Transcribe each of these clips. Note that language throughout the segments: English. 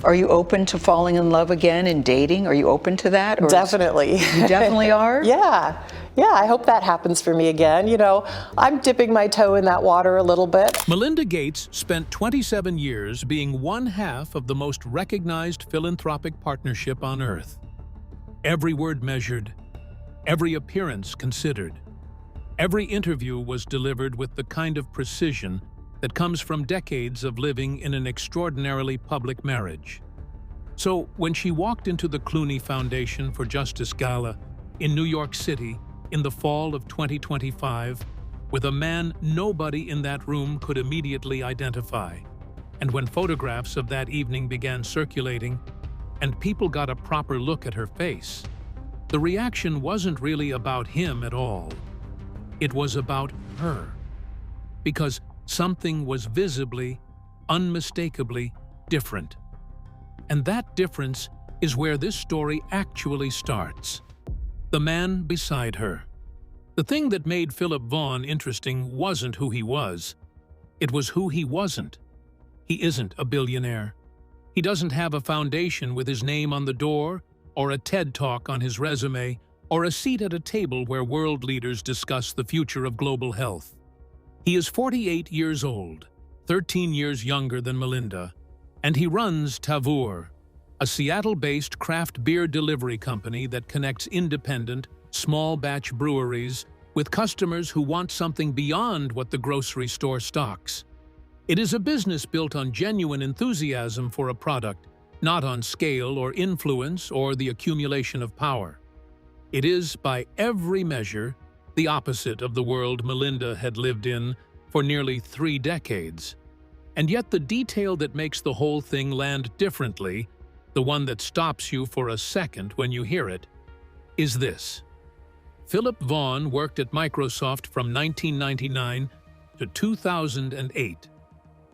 Are you open to falling in love again and dating? Are you open to that? Or Definitely. You definitely are? Yeah, I hope that happens for me again. I'm dipping my toe in that water a little bit. Melinda Gates spent 27 years being one half of the most recognized philanthropic partnership on Earth. Every word measured, every appearance considered. Every interview was delivered with the kind of precision that comes from decades of living in an extraordinarily public marriage. So, when she walked into the Clooney Foundation for Justice Gala in New York City in the fall of 2025, with a man nobody in that room could immediately identify, and when photographs of that evening began circulating, and people got a proper look at her face, the reaction wasn't really about him at all. It was about her. Because something was visibly, unmistakably different. And that difference is where this story actually starts. The man beside her. The thing that made Philip Vaughn interesting wasn't who he was. It was who he wasn't. He isn't a billionaire. He doesn't have a foundation with his name on the door, or a TED Talk on his resume, or a seat at a table where world leaders discuss the future of global health. He is 48 years old, 13 years younger than Melinda, and he runs Tavour, a Seattle-based craft beer delivery company that connects independent, small-batch breweries with customers who want something beyond what the grocery store stocks. It is a business built on genuine enthusiasm for a product, not on scale or influence or the accumulation of power. It is, by every measure, the opposite of the world Melinda had lived in for nearly 3 decades. And yet the detail that makes the whole thing land differently, the one that stops you for a second when you hear it, is this. Philip Vaughn worked at Microsoft from 1999 to 2008.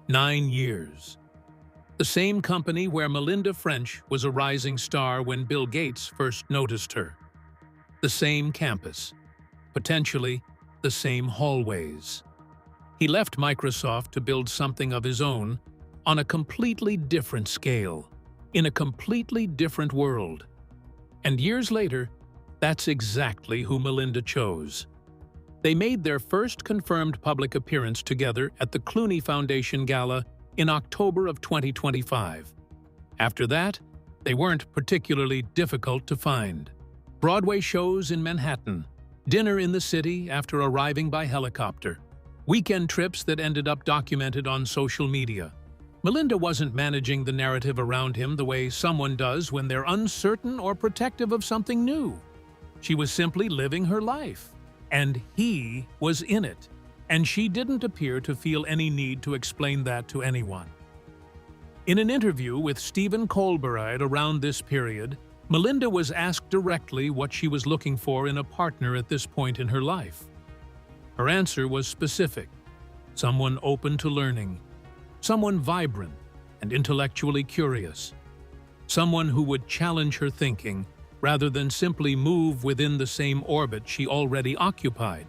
9 years. The same company where Melinda French was a rising star when Bill Gates first noticed her. The same campus. Potentially the same hallways. He left Microsoft to build something of his own on a completely different scale, in a completely different world. And years later, that's exactly who Melinda chose. They made their first confirmed public appearance together at the Clooney Foundation Gala in October of 2025. After that, they weren't particularly difficult to find. Broadway shows in Manhattan, dinner in the city after arriving by helicopter, weekend trips that ended up documented on social media. Melinda wasn't managing the narrative around him the way someone does when they're uncertain or protective of something new. She was simply living her life, and he was in it, and she didn't appear to feel any need to explain that to anyone. In an interview with Stephen Colbert around this period, Melinda was asked directly what she was looking for in a partner at this point in her life. Her answer was specific: someone open to learning, someone vibrant and intellectually curious, someone who would challenge her thinking rather than simply move within the same orbit she already occupied.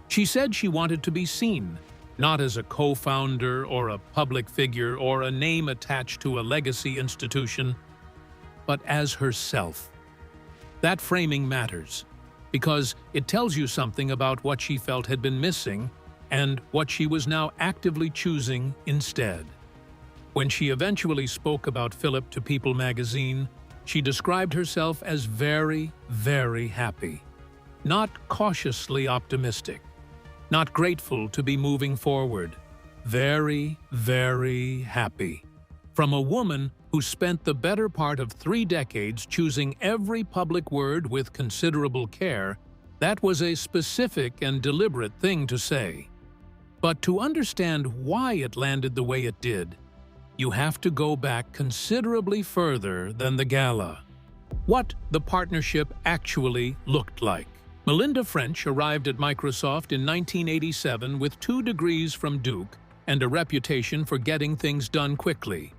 She said she wanted to be seen, not as a co-founder or a public figure or a name attached to a legacy institution, but as herself. That framing matters, because it tells you something about what she felt had been missing and what she was now actively choosing instead. When she eventually spoke about Philip to People magazine, she described herself as very, very happy. Not cautiously optimistic, not grateful to be moving forward. Very, very happy. From a woman who spent the better part of 3 decades choosing every public word with considerable care, that was a specific and deliberate thing to say. But to understand why it landed the way it did, you have to go back considerably further than the gala. What the partnership actually looked like. Melinda French arrived at Microsoft in 1987 with 2 degrees from Duke and a reputation for getting things done quickly.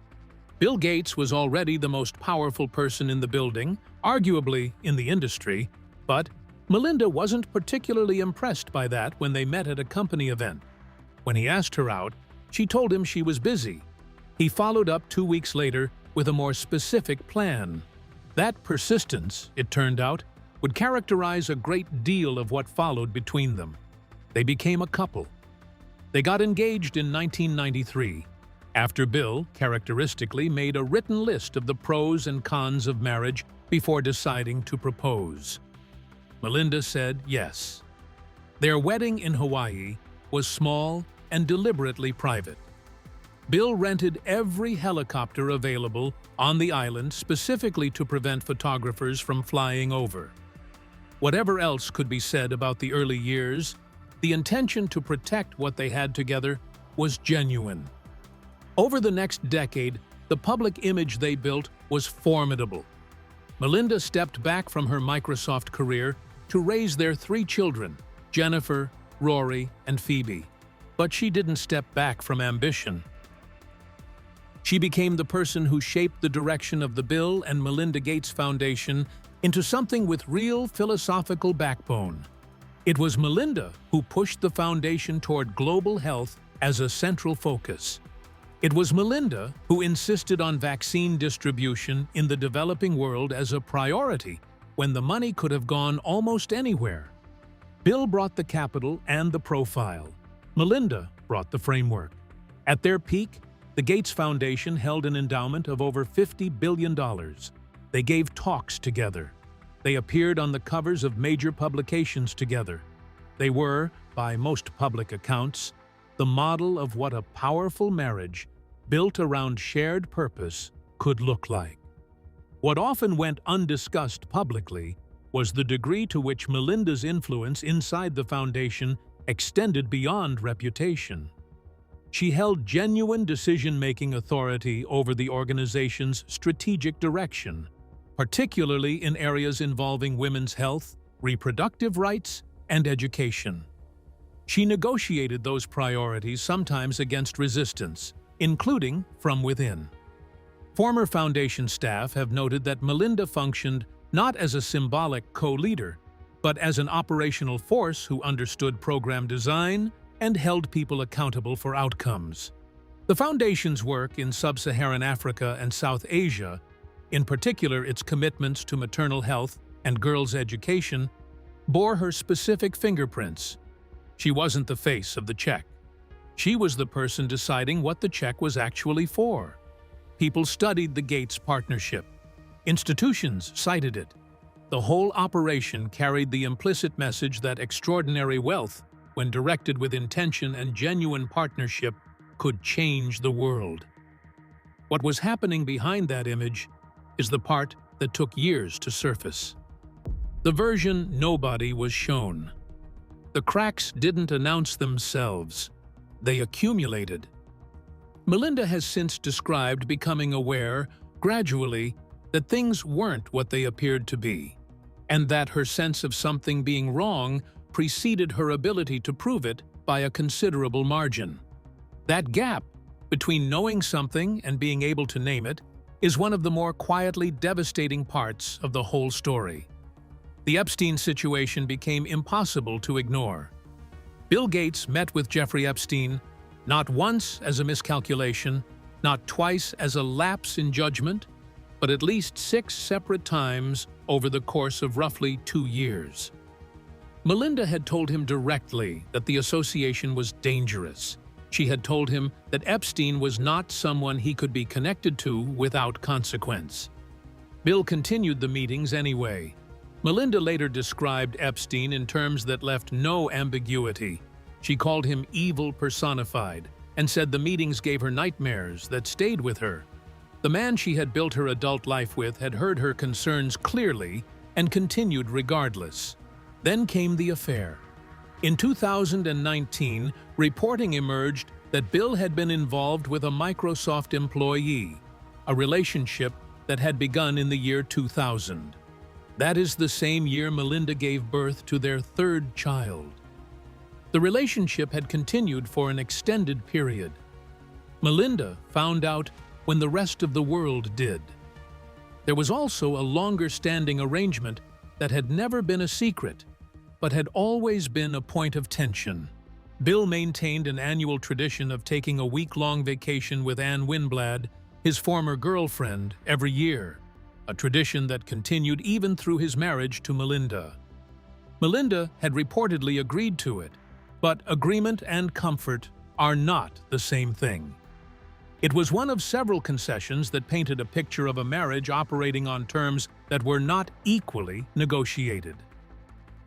Bill Gates was already the most powerful person in the building, arguably in the industry, but Melinda wasn't particularly impressed by that when they met at a company event. When he asked her out, she told him she was busy. He followed up 2 weeks later with a more specific plan. That persistence, it turned out, would characterize a great deal of what followed between them. They became a couple. They got engaged in 1993, after Bill, characteristically, made a written list of the pros and cons of marriage before deciding to propose. Melinda said yes. Their wedding in Hawaii was small and deliberately private. Bill rented every helicopter available on the island specifically to prevent photographers from flying over. Whatever else could be said about the early years, the intention to protect what they had together was genuine. Over the next decade, the public image they built was formidable. Melinda stepped back from her Microsoft career to raise their 3 children, Jennifer, Rory, and Phoebe. But she didn't step back from ambition. She became the person who shaped the direction of the Bill and Melinda Gates Foundation into something with real philosophical backbone. It was Melinda who pushed the foundation toward global health as a central focus. It was Melinda who insisted on vaccine distribution in the developing world as a priority when the money could have gone almost anywhere. Bill brought the capital and the profile. Melinda brought the framework. At their peak, the Gates Foundation held an endowment of over $50 billion. They gave talks together. They appeared on the covers of major publications together. They were, by most public accounts, the model of what a powerful marriage built around shared purpose could look like. What often went undiscussed publicly was the degree to which Melinda's influence inside the foundation extended beyond reputation. She held genuine decision-making authority over the organization's strategic direction, particularly in areas involving women's health, reproductive rights, and education. She negotiated those priorities sometimes against resistance, including from within. Former foundation staff have noted that Melinda functioned not as a symbolic co-leader, but as an operational force who understood program design and held people accountable for outcomes. The foundation's work in sub-Saharan Africa and South Asia, in particular its commitments to maternal health and girls' education, bore her specific fingerprints. She wasn't the face of the check. She was the person deciding what the check was actually for. People studied the Gates partnership. Institutions cited it. The whole operation carried the implicit message that extraordinary wealth, when directed with intention and genuine partnership, could change the world. What was happening behind that image is the part that took years to surface. The version nobody was shown. The cracks didn't announce themselves. They accumulated. Melinda has since described becoming aware, gradually, that things weren't what they appeared to be, and that her sense of something being wrong preceded her ability to prove it by a considerable margin. That gap between knowing something and being able to name it is one of the more quietly devastating parts of the whole story. The Epstein situation became impossible to ignore. Bill Gates met with Jeffrey Epstein not once as a miscalculation, not twice as a lapse in judgment, but at least 6 separate times over the course of roughly 2 years. Melinda had told him directly that the association was dangerous. She had told him that Epstein was not someone he could be connected to without consequence. Bill continued the meetings anyway. Melinda later described Epstein in terms that left no ambiguity. She called him evil personified and said the meetings gave her nightmares that stayed with her. The man she had built her adult life with had heard her concerns clearly and continued regardless. Then came the affair. In 2019, reporting emerged that Bill had been involved with a Microsoft employee, a relationship that had begun in the year 2000. That is the same year Melinda gave birth to their 3rd child. The relationship had continued for an extended period. Melinda found out when the rest of the world did. There was also a longer-standing arrangement that had never been a secret, but had always been a point of tension. Bill maintained an annual tradition of taking a week-long vacation with Anne Winblad his former girlfriend every year, a tradition that continued even through his marriage to Melinda. Melinda had reportedly agreed to it, but agreement and comfort are not the same thing. It was one of several concessions that painted a picture of a marriage operating on terms that were not equally negotiated.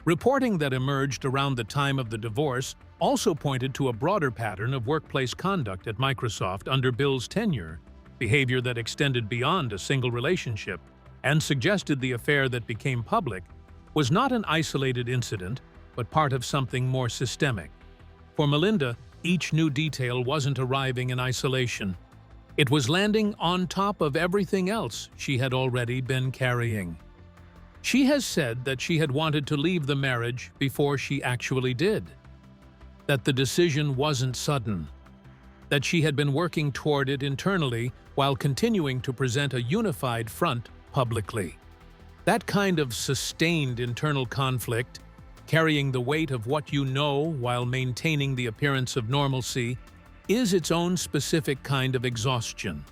Reporting that emerged around the time of the divorce also pointed to a broader pattern of workplace conduct at Microsoft under Bill's tenure, behavior that extended beyond a single relationship, and suggested the affair that became public was not an isolated incident, but part of something more systemic. For Melinda, each new detail wasn't arriving in isolation. It was landing on top of everything else she had already been carrying. She has said that she had wanted to leave the marriage before she actually did. That the decision wasn't sudden. That she had been working toward it internally while continuing to present a unified front publicly. That kind of sustained internal conflict, carrying the weight of what you know while maintaining the appearance of normalcy, is its own specific kind of exhaustion.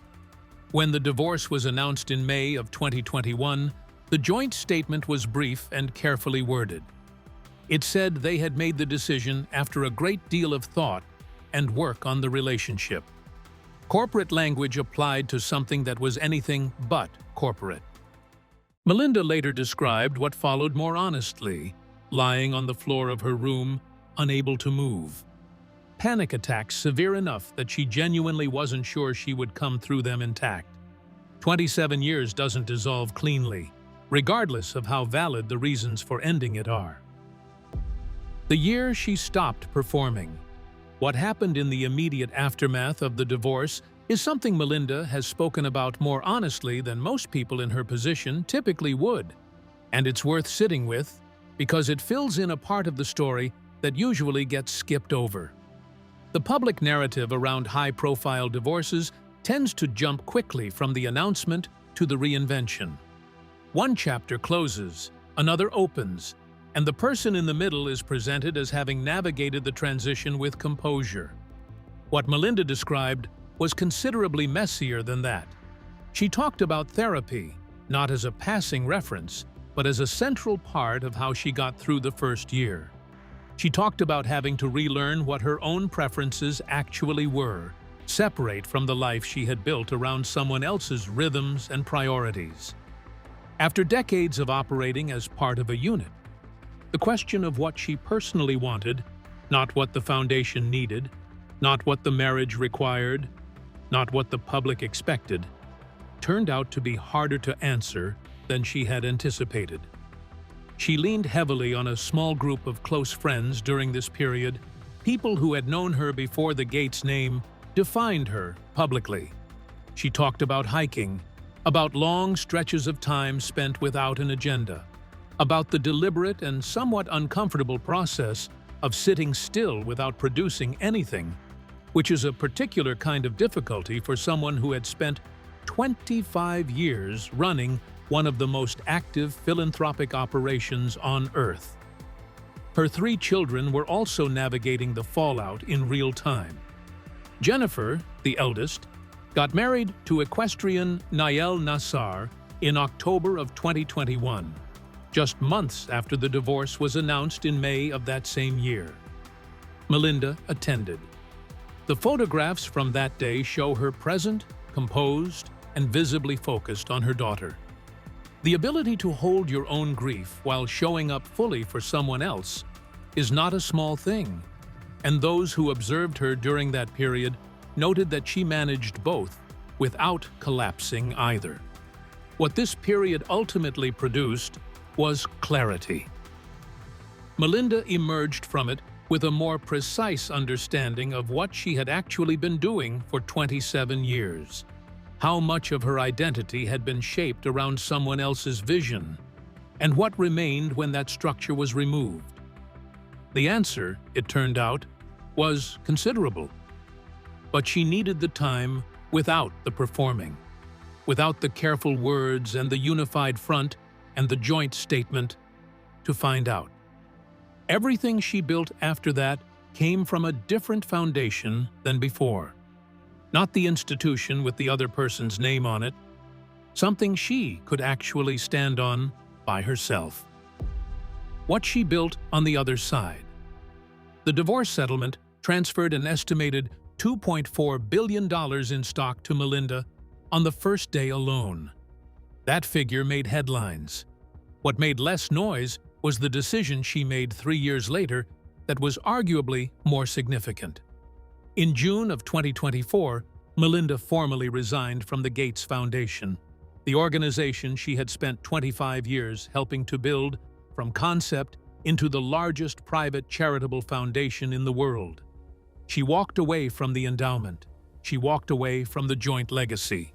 When the divorce was announced in May of 2021, the joint statement was brief and carefully worded. It said they had made the decision after a great deal of thought and work on the relationship. Corporate language applied to something that was anything but corporate. Melinda later described what followed more honestly, lying on the floor of her room, unable to move. Panic attacks severe enough that she genuinely wasn't sure she would come through them intact. 27 years doesn't dissolve cleanly, regardless of how valid the reasons for ending it are. The year she stopped performing. What happened in the immediate aftermath of the divorce is something Melinda has spoken about more honestly than most people in her position typically would, and it's worth sitting with because it fills in a part of the story that usually gets skipped over. The public narrative around high-profile divorces tends to jump quickly from the announcement to the reinvention. One chapter closes, another opens, and the person in the middle is presented as having navigated the transition with composure. What Melinda described was considerably messier than that. She talked about therapy, not as a passing reference, but as a central part of how she got through the first year. She talked about having to relearn what her own preferences actually were, separate from the life she had built around someone else's rhythms and priorities. After decades of operating as part of a unit, the question of what she personally wanted, not what the foundation needed, not what the marriage required, not what the public expected, turned out to be harder to answer than she had anticipated. She leaned heavily on a small group of close friends during this period. People who had known her before the Gates name defined her publicly. She talked about hiking, about long stretches of time spent without an agenda, about the deliberate and somewhat uncomfortable process of sitting still without producing anything, which is a particular kind of difficulty for someone who had spent 25 years running one of the most active philanthropic operations on Earth. Her 3 children were also navigating the fallout in real time. Jennifer, the eldest, got married to equestrian Nael Nassar in October of 2021, just months after the divorce was announced in May of that same year. Melinda attended. The photographs from that day show her present, composed, and visibly focused on her daughter. The ability to hold your own grief while showing up fully for someone else is not a small thing, and those who observed her during that period noted that she managed both without collapsing either. What this period ultimately produced was clarity. Melinda emerged from it with a more precise understanding of what she had actually been doing for 27 years. How much of her identity had been shaped around someone else's vision, and what remained when that structure was removed. The answer, it turned out, was considerable. But she needed the time without the performing, without the careful words and the unified front and the joint statement, to find out. Everything she built after that came from a different foundation than before. Not the institution with the other person's name on it, something she could actually stand on by herself. What she built on the other side. The divorce settlement transferred an estimated $2.4 billion in stock to Melinda on the first day alone. That figure made headlines. What made less noise was the decision she made 3 years later that was arguably more significant. In June of 2024, Melinda formally resigned from the Gates Foundation, the organization she had spent 25 years helping to build from concept into the largest private charitable foundation in the world. She walked away from the endowment. She walked away from the joint legacy.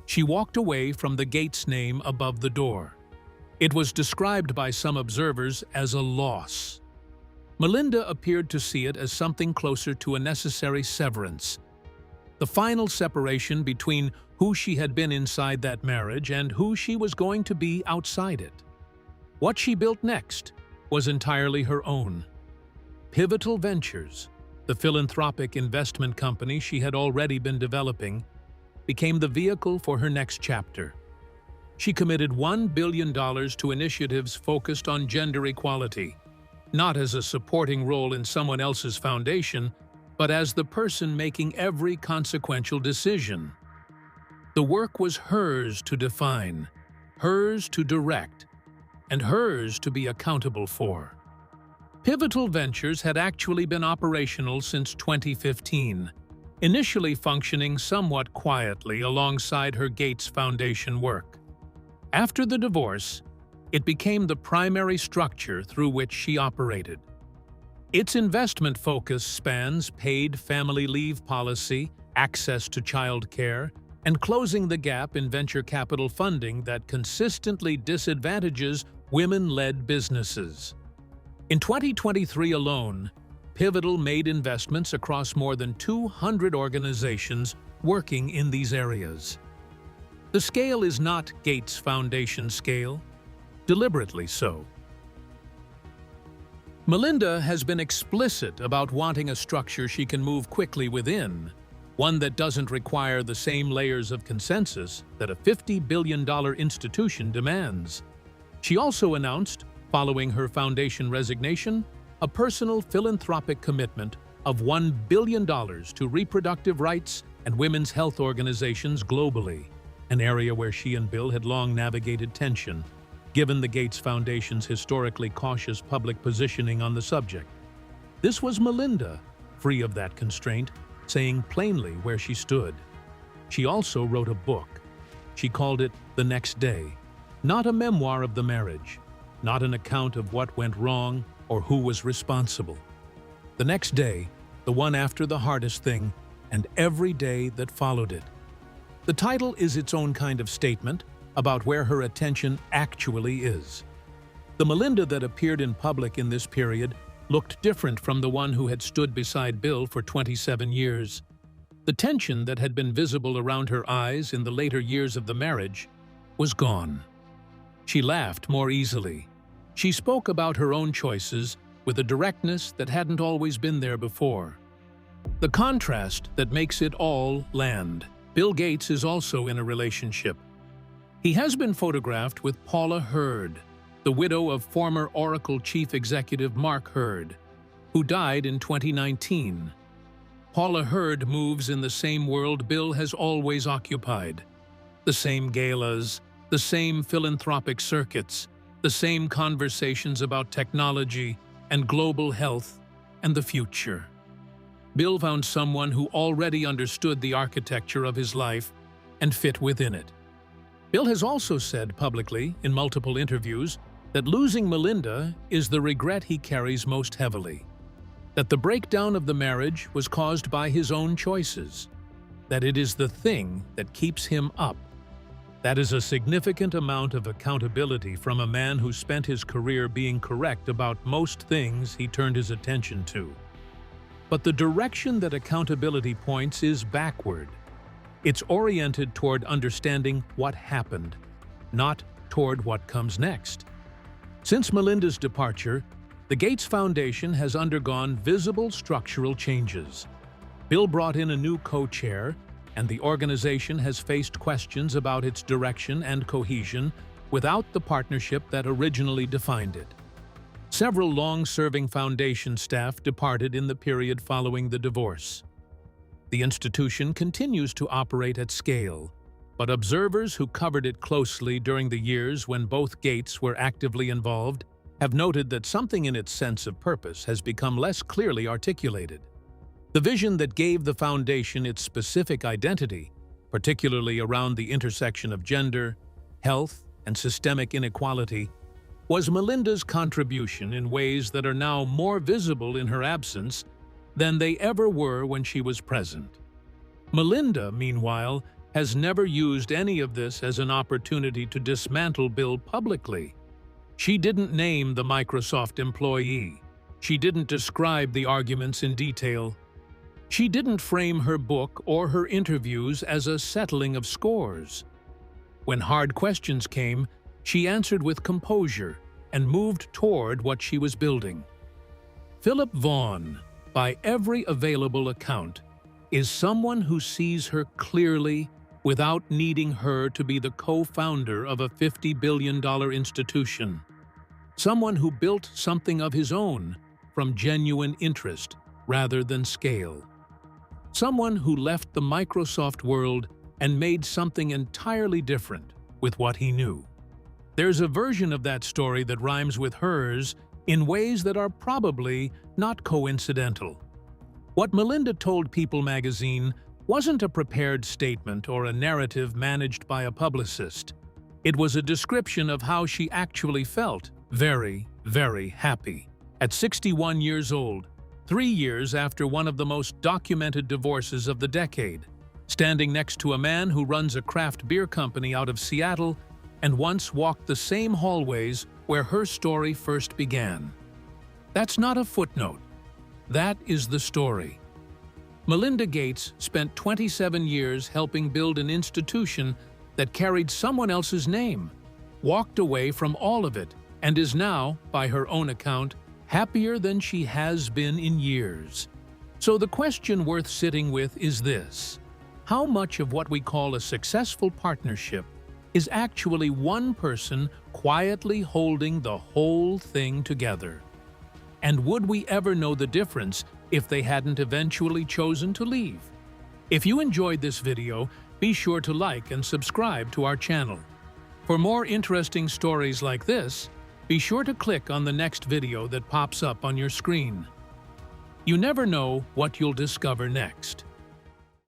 She walked away from the Gates name above the door. It was described by some observers as a loss. Melinda appeared to see it as something closer to a necessary severance, the final separation between who she had been inside that marriage and who she was going to be outside it. What she built next was entirely her own. Pivotal Ventures, the philanthropic investment company she had already been developing, became the vehicle for her next chapter. She committed $1 billion to initiatives focused on gender equality, not as a supporting role in someone else's foundation, but as the person making every consequential decision. The work was hers to define, hers to direct, and hers to be accountable for. Pivotal Ventures had actually been operational since 2015, initially functioning somewhat quietly alongside her Gates Foundation work. After the divorce, it became the primary structure through which she operated. Its investment focus spans paid family leave policy, access to child care, and closing the gap in venture capital funding that consistently disadvantages women-led businesses. In 2023 alone, Pivotal made investments across more than 200 organizations working in these areas. The scale is not Gates Foundation scale, deliberately so. Melinda has been explicit about wanting a structure she can move quickly within, one that doesn't require the same layers of consensus that a $50 billion institution demands. She also announced, following her foundation resignation, a personal philanthropic commitment of $1 billion to reproductive rights and women's health organizations globally, an area where she and Bill had long navigated tension, given the Gates Foundation's historically cautious public positioning on the subject. This was Melinda, free of that constraint, saying plainly where she stood. She also wrote a book. She called it The Next Day, not a memoir of the marriage, not an account of what went wrong or who was responsible. The next day, the one after the hardest thing, and every day that followed it. The title is its own kind of statement about where her attention actually is. The Melinda that appeared in public in this period looked different from the one who had stood beside Bill for 27 years. The tension that had been visible around her eyes in the later years of the marriage was gone. She laughed more easily. She spoke about her own choices with a directness that hadn't always been there before. The contrast that makes it all land. Bill Gates is also in a relationship. He has been photographed with Paula Hurd, the widow of former Oracle chief executive Mark Hurd, who died in 2019. Paula Hurd moves in the same world Bill has always occupied. The same galas, the same philanthropic circuits, the same conversations about technology and global health and the future. Bill found someone who already understood the architecture of his life and fit within it. Bill has also said publicly in multiple interviews that losing Melinda is the regret he carries most heavily, that the breakdown of the marriage was caused by his own choices, that it is the thing that keeps him up. That is a significant amount of accountability from a man who spent his career being correct about most things he turned his attention to. But the direction that accountability points is backward. It's oriented toward understanding what happened, not toward what comes next. Since Melinda's departure, the Gates Foundation has undergone visible structural changes. Bill brought in a new co-chair, and the organization has faced questions about its direction and cohesion without the partnership that originally defined it. Several long-serving foundation staff departed in the period following the divorce. The institution continues to operate at scale, but observers who covered it closely during the years when both Gates were actively involved have noted that something in its sense of purpose has become less clearly articulated. The vision that gave the foundation its specific identity, particularly around the intersection of gender, health, and systemic inequality, was Melinda's contribution in ways that are now more visible in her absence than they ever were when she was present. Melinda, meanwhile, has never used any of this as an opportunity to dismantle Bill publicly. She didn't name the Microsoft employee. She didn't describe the arguments in detail. She didn't frame her book or her interviews as a settling of scores. When hard questions came, she answered with composure and moved toward what she was building. Philip Vaughn, by every available account, is someone who sees her clearly without needing her to be the co-founder of a $50 billion institution. Someone who built something of his own from genuine interest rather than scale. Someone who left the Microsoft world and made something entirely different with what he knew. There's a version of that story that rhymes with hers in ways that are probably not coincidental. What Melinda told People magazine wasn't a prepared statement or a narrative managed by a publicist. It was a description of how she actually felt, very, very happy. At 61 years old, 3 years after one of the most documented divorces of the decade, standing next to a man who runs a craft beer company out of Seattle and once walked the same hallways where her story first began. That's not a footnote. That is the story. Melinda Gates spent 27 years helping build an institution that carried someone else's name, walked away from all of it, and is now, by her own account, happier than she has been in years. So the question worth sitting with is this: how much of what we call a successful partnership is actually one person quietly holding the whole thing together? And would we ever know the difference if they hadn't eventually chosen to leave? If you enjoyed this video, be sure to like and subscribe to our channel. For more interesting stories like this, be sure to click on the next video that pops up on your screen. You never know what you'll discover next.